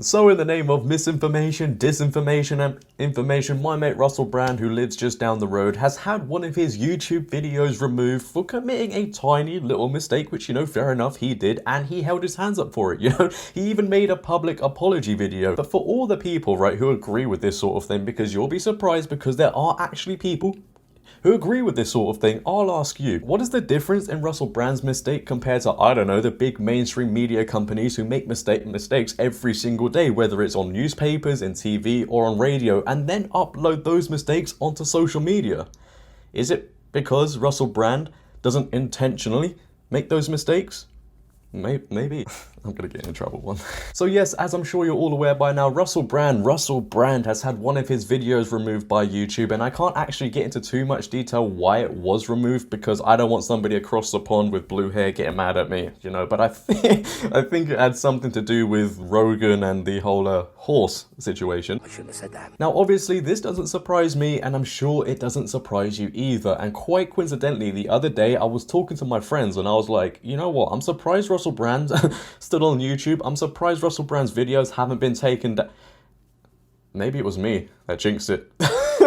So in the name of misinformation, disinformation and information, my mate Russell Brand, who lives just down the road, has had one of his YouTube videos removed for committing a tiny little mistake, which, fair enough, he did, and he held his hands up for it, He even made a public apology video. But for all the people, right, who agree with this sort of thing, because you'll be surprised because there are actually people who agree with this sort of thing, I'll ask you, what is the difference in Russell Brand's mistake compared to, I don't know, the big mainstream media companies who make mistakes every single day, whether it's on newspapers, in TV, or on radio, and then upload those mistakes onto social media? Is it because Russell Brand doesn't intentionally make those mistakes? Maybe. I'm gonna get in trouble. So yes, as I'm sure you're all aware by now, Russell Brand has had one of his videos removed by YouTube, and I can't actually get into too much detail why it was removed because I don't want somebody across the pond with blue hair getting mad at me, but I think it had something to do with Rogan and the whole horse situation. I shouldn't have said that. Now obviously this doesn't surprise me, and I'm sure it doesn't surprise you either, and quite coincidentally the other day I was talking to my friends and I was like, you know what, I'm surprised Russell Brand still on YouTube. I'm surprised Russell Brand's videos haven't been taken down. Maybe it was me that jinxed it.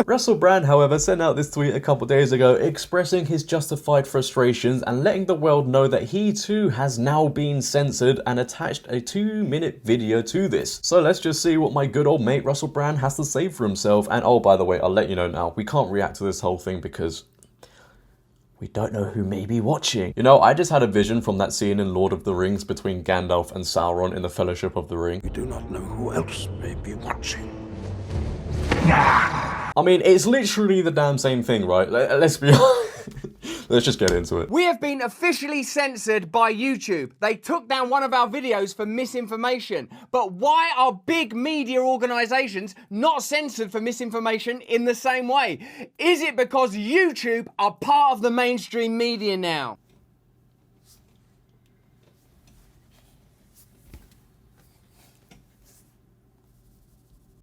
Russell Brand, however, sent out this tweet a couple days ago expressing his justified frustrations and letting the world know that he too has now been censored and attached a 2-minute video to this. So let's just see what my good old mate Russell Brand has to say for himself. And oh, by the way, I'll let you know now, we can't react to this whole thing because we don't know who may be watching. I just had a vision from that scene in Lord of the Rings between Gandalf and Sauron in the Fellowship of the Ring. We do not know who else may be watching. I mean, it's literally the damn same thing, right? Let's be honest. Let's just get into it. We have been officially censored by YouTube. They took down one of our videos for misinformation. But why are big media organizations not censored for misinformation in the same way? Is it because YouTube are part of the mainstream media now?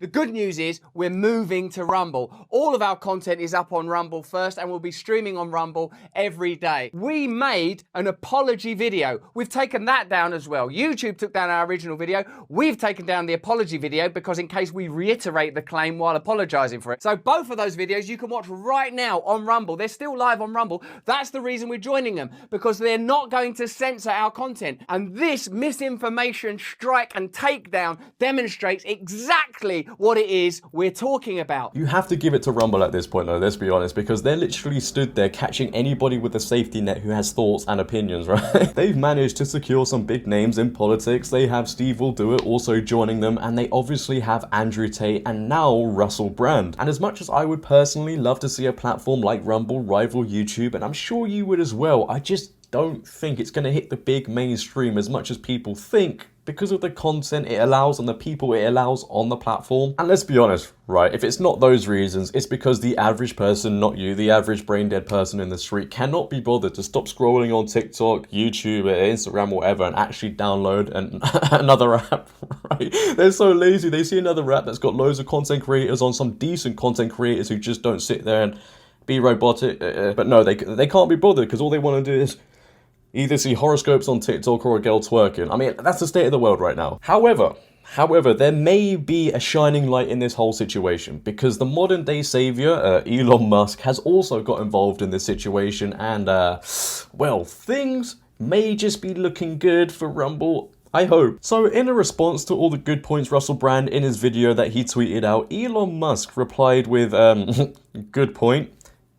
The good news is we're moving to Rumble. All of our content is up on Rumble first and we'll be streaming on Rumble every day. We made an apology video. We've taken that down as well. YouTube took down our original video. We've taken down the apology video because in case we reiterate the claim while apologizing for it. So both of those videos you can watch right now on Rumble. They're still live on Rumble. That's the reason we're joining them, because they're not going to censor our content. And this misinformation strike and takedown demonstrates exactly what it is we're talking about. You have to give it to Rumble at this point though, let's be honest, because they're literally stood there catching anybody with a safety net who has thoughts and opinions, right? They've managed to secure some big names in politics. They have Steve Will Do It also joining them, and they obviously have Andrew Tate and now Russell Brand. And as much as I would personally love to see a platform like Rumble rival YouTube, and I'm sure you would as well, I just don't think it's going to hit the big mainstream as much as people think because of the content it allows and the people it allows on the platform. And let's be honest, right, if it's not those reasons, it's because the average person, not you, the average brain dead person in the street, cannot be bothered to stop scrolling on TikTok, YouTube, Instagram, whatever, and actually download another app, right? They're so lazy, they see another app that's got loads of content creators on, some decent content creators who just don't sit there and be robotic, but no, they can't be bothered because all they want to do is either see horoscopes on TikTok or a girl twerking. I mean, that's the state of the world right now. However, there may be a shining light in this whole situation because the modern day savior, Elon Musk, has also got involved in this situation, and well, things may just be looking good for Rumble. I hope. So in a response to all the good points Russell Brand in his video that he tweeted out, Elon Musk replied with, good point,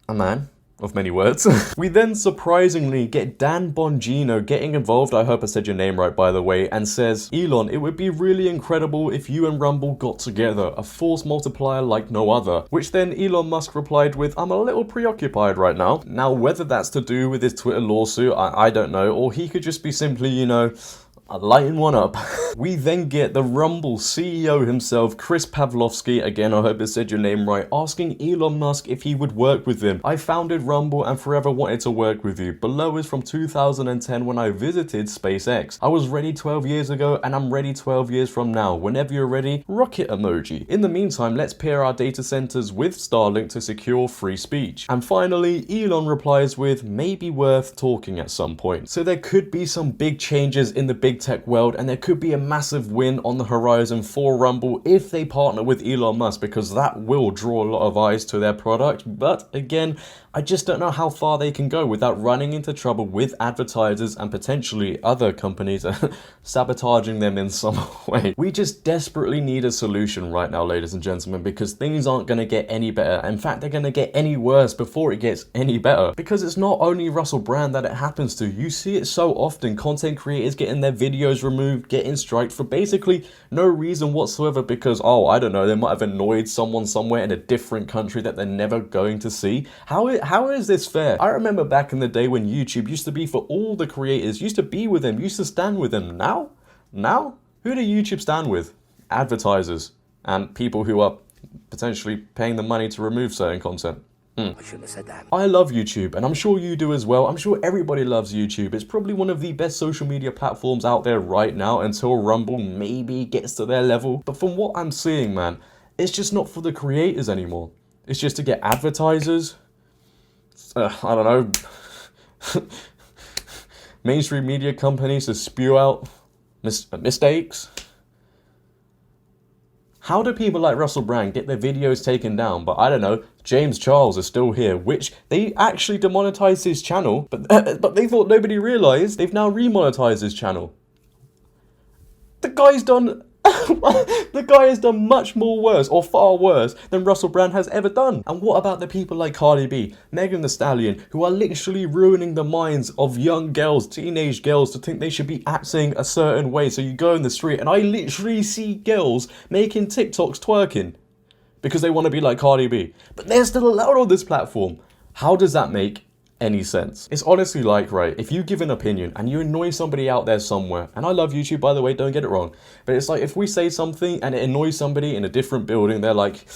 a man of many words. We then surprisingly get Dan Bongino getting involved, I hope I said your name right by the way, and says, Elon, it would be really incredible if you and Rumble got together, a force multiplier like no other. Which then Elon Musk replied with, I'm a little preoccupied right now. Now whether that's to do with his Twitter lawsuit, I don't know, or he could just be simply, lighting one up. We then get the Rumble CEO himself, Chris Pavlovsky, again I hope I said your name right, asking Elon Musk if he would work with him. I founded Rumble and forever wanted to work with you. Below is from 2010 when I visited SpaceX. I was ready 12 years ago and I'm ready 12 years from now. Whenever you're ready, rocket emoji. In the meantime, let's pair our data centers with Starlink to secure free speech. And finally, Elon replies with, maybe worth talking at some point. So there could be some big changes in the big big tech world, and there could be a massive win on the horizon for Rumble if they partner with Elon Musk, because that will draw a lot of eyes to their product. But again, I just don't know how far they can go without running into trouble with advertisers and potentially other companies sabotaging them in some way. We just desperately need a solution right now, ladies and gentlemen, because things aren't going to get any better. In fact, they're going to get any worse before it gets any better, because it's not only Russell Brand that it happens to. You see it so often, content creators getting their videos removed, getting striked for basically no reason whatsoever, because, oh, I don't know, they might have annoyed someone somewhere in a different country that they're never going to see. How is this fair? I remember back in the day when YouTube used to be for all the creators, used to be with them, used to stand with them. Now, who do YouTube stand with? Advertisers and people who are potentially paying the money to remove certain content. I shouldn't have said that. I love YouTube, and I'm sure you do as well. I'm sure everybody loves YouTube. It's probably one of the best social media platforms out there right now, until Rumble maybe gets to their level. But from what I'm seeing, man, it's just not for the creators anymore. It's just to get advertisers. I don't know. Mainstream media companies to spew out mistakes. How do people like Russell Brand get their videos taken down? But I don't know, James Charles is still here, which they actually demonetized his channel, but they thought nobody realized they've now remonetized his channel. The guy's done the guy has done much more worse, or far worse, than Russell Brand has ever done. And what about the people like Cardi B, Megan Thee Stallion, who are literally ruining the minds of young girls, teenage girls, to think they should be acting a certain way? So you go in the street and I literally see girls making TikToks twerking because they want to be like Cardi B. But they're still allowed on this platform. How does that make any sense? It's honestly like, right, if you give an opinion and you annoy somebody out there somewhere, and I love YouTube, by the way, don't get it wrong, but it's like if we say something and it annoys somebody in a different building, they're like,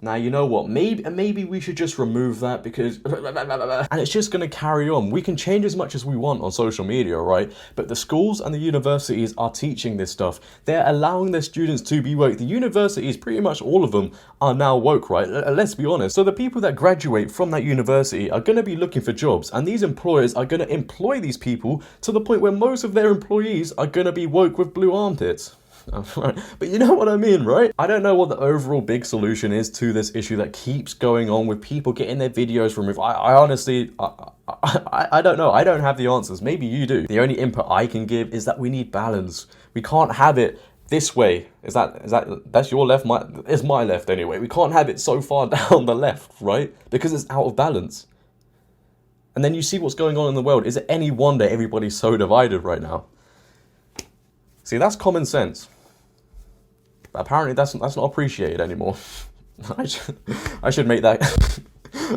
now, you know what, maybe we should just remove that because and it's just going to carry on. We can change as much as we want on social media, right? But the schools and the universities are teaching this stuff. They're allowing their students to be woke. The universities, pretty much all of them, are now woke, right? Let's be honest. So the people that graduate from that university are going to be looking for jobs, and these employers are going to employ these people to the point where most of their employees are going to be woke with blue armpits. But you know what I mean, right? I don't know what the overall big solution is to this issue that keeps going on with people getting their videos removed. I honestly, I don't know. I don't have the answers. Maybe you do. The only input I can give is that we need balance. We can't have it this way. That's your left? It's my left anyway. We can't have it so far down the left, right? Because it's out of balance. And then you see what's going on in the world. Is it any wonder everybody's so divided right now? See, that's common sense. But apparently that's not appreciated anymore. I should make that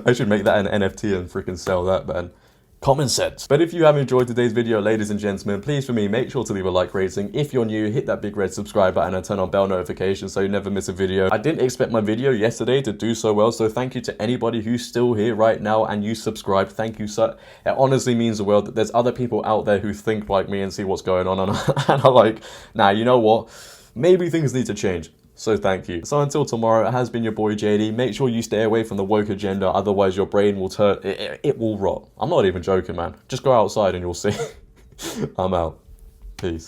I should make that an NFT and freaking sell that, man. Common sense. But if you have enjoyed today's video, ladies and gentlemen, please for me, make sure to leave a like rating. If you're new, hit that big red subscribe button and turn on bell notifications so you never miss a video. I didn't expect my video yesterday to do so well, so thank you to anybody who's still here right now and you subscribed. Thank you, sir. It honestly means the world that there's other people out there who think like me and see what's going on and are like, nah, you know what? Maybe things need to change. So thank you. So until tomorrow, it has been your boy JD. Make sure you stay away from the woke agenda, otherwise your brain will turn, it will rot. I'm not even joking, man. Just go outside and you'll see. I'm out. Peace.